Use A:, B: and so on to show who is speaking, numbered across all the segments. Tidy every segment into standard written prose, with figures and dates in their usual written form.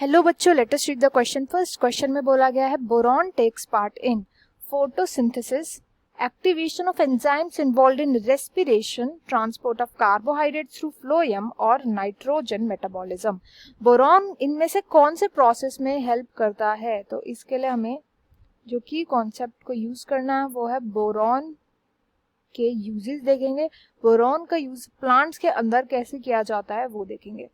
A: Hello बच्चों, let us read the question first. Question में बोला गया है boron takes part in photosynthesis, activation of enzymes involved in respiration, transport of carbohydrates through phloem और nitrogen metabolism. Boron इनमें से कौन से प्रोसेस में हेल्प करता है? तो इसके लिए हमें जो की कॉन्सेप्ट को यूज करना है वो है बोरॉन के यूजेस देखेंगे। बोरॉन का यूज प्लांट्स के अंदर कैसे किया जाता है वो देखेंगे।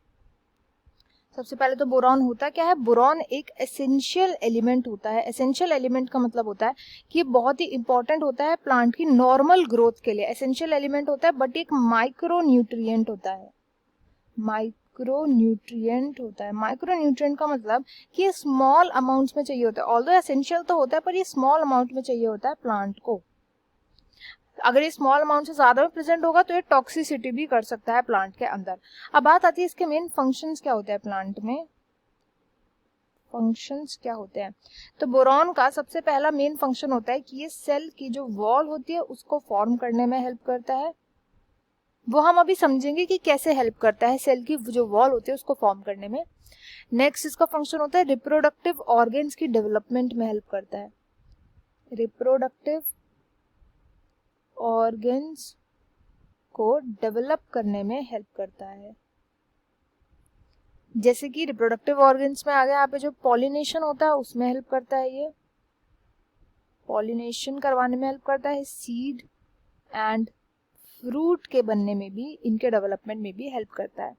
A: सबसे पहले तो बोरॉन होता क्या है? बोरॉन एक एसेंशियल एलिमेंट होता है। एसेंशियल एलिमेंट का मतलब होता है कि ये बहुत ही इंपॉर्टेंट होता है प्लांट की नॉर्मल ग्रोथ के लिए। एसेंशियल एलिमेंट होता है बट एक माइक्रो न्यूट्रिएंट होता है। माइक्रो न्यूट्रिएंट होता है। माइक्रो न्यूट्रिएंट का मतलब कि ये स्मॉल अमाउंट्स में चाहिए होता है। ऑल्दो एसेंशियल तो होता है पर ये स्मॉल अमाउंट में चाहिए होता है प्लांट को। अगर ये स्मॉल अमाउंट से ज्यादा में प्रेजेंट होगा तो ये टॉक्सिसिटी भी कर सकता है प्लांट के अंदर। अब बात आती है इसके मेन फंक्शंस क्या होते हैं प्लांट में। फंक्शंस क्या होते हैं? तो बोरॉन का सबसे पहला मेन फंक्शन होता है कि ये सेल की जो वॉल होती है उसको फॉर्म करने में हेल्प करता है। वो हम अभी समझेंगे कि कैसे हेल्प करता है सेल की जो वॉल होती है उसको फॉर्म करने में। नेक्स्ट इसका फंक्शन होता है रिप्रोडक्टिव ऑर्गन्स की डेवलपमेंट में हेल्प करता है। रिप्रोडक्टिव ऑर्गन्स को डेवलप करने में हेल्प करता है। जैसे कि रिप्रोडक्टिव ऑर्गन्स में आ गया यहाँ पे जो पॉलिनेशन होता है उसमें हेल्प करता है। ये पॉलिनेशन करवाने में हेल्प करता है। सीड एंड फ्रूट के बनने में भी, इनके डेवलपमेंट में भी हेल्प करता है।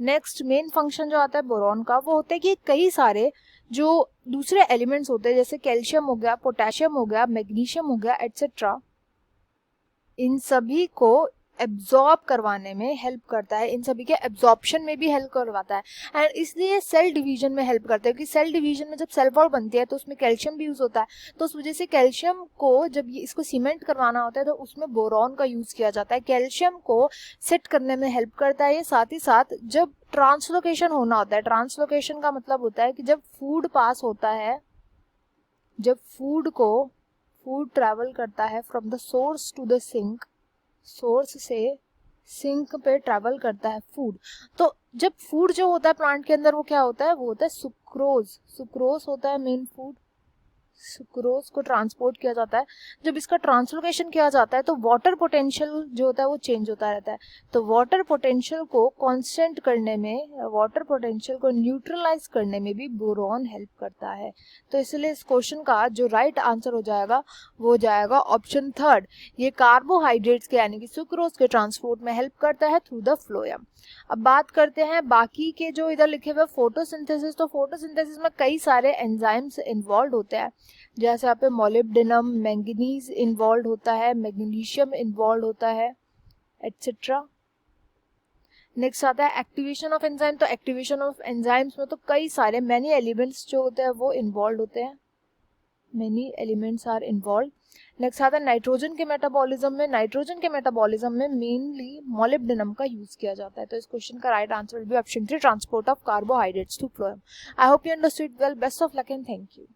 A: नेक्स्ट मेन फंक्शन जो आता है बोरॉन का वो होता है कि कई सारे जो दूसरे एलिमेंट्स होते हैं जैसे कैल्शियम हो गया, पोटेशियम हो गया, मैग्नीशियम हो गया एटसेट्रा, इन सभी को एब्जॉर्ब करवाने में हेल्प करता है। इन सभी के एब्जॉर्प्शन में भी हेल्प करवाता है एंड इसलिए सेल डिवीजन में हेल्प करता है। क्योंकि सेल डिवीजन में जब सेल वॉल बनती है तो उसमें कैल्शियम भी यूज होता है। तो उस वजह से कैल्शियम को जब ये इसको सीमेंट करवाना होता है तो उसमें बोरॉन का यूज किया जाता है। कैल्शियम को सेट करने में हेल्प करता है ये। साथ ही साथ जब ट्रांसलोकेशन होना होता है, ट्रांसलोकेशन का मतलब होता है कि जब फूड पास होता है, जब फूड ट्रेवल करता है from the source to the sink, source से सिंक पे ट्रैवल करता है फूड। तो जब फूड जो होता है प्लांट के अंदर वो क्या होता है? वो होता है सुक्रोज। सुक्रोज होता है मेन फूड। सुक्रोज को ट्रांसपोर्ट किया जाता है। जब इसका ट्रांसलोकेशन किया जाता है तो वाटर पोटेंशियल जो होता है वो चेंज होता रहता है। तो वाटर पोटेंशियल को कांस्टेंट करने में, वाटर पोटेंशियल को न्यूट्रलाइज करने में भी बोरॉन हेल्प करता है। तो इसलिए इस क्वेश्चन का जो राइट आंसर हो जाएगा वो हो जाएगा ऑप्शन थर्ड। ये कार्बोहाइड्रेट्स के यानी कि सुक्रोज के ट्रांसपोर्ट में हेल्प करता है थ्रू द फ्लोएम। अब बात करते हैं बाकी के जो इधर लिखे हुए फोटोसिंथेसिस। तो फोटोसिंथेसिस में कई सारे एंजाइम्स इन्वॉल्व होते हैं। जैसे यहाँ पे मोलिब्डेनम, मैंगनीज इन्वॉल्व होता है, मैग्नीशियम इन्वॉल्व होता है एटसेट्रा। नेक्स्ट आता है एक्टिवेशन ऑफ एंजाइम। तो एक्टिवेशन ऑफ एंजाइम्स में तो कई सारे मैनी एलिमेंट्स जो होते हैं वो इन्वॉल्व होते हैं। Many elements are involve. Next आता है नाइट्रोजन के मेटाबॉलिज्म में। नाइट्रोजन के मेटाबॉलिज्म में मेनली मोलिब्डेनम का यूज किया जाता है। तो इस क्वेश्चन का right answer will be option 3, transport of carbohydrates to phloem. I hope you understood well. Best of luck and thank you.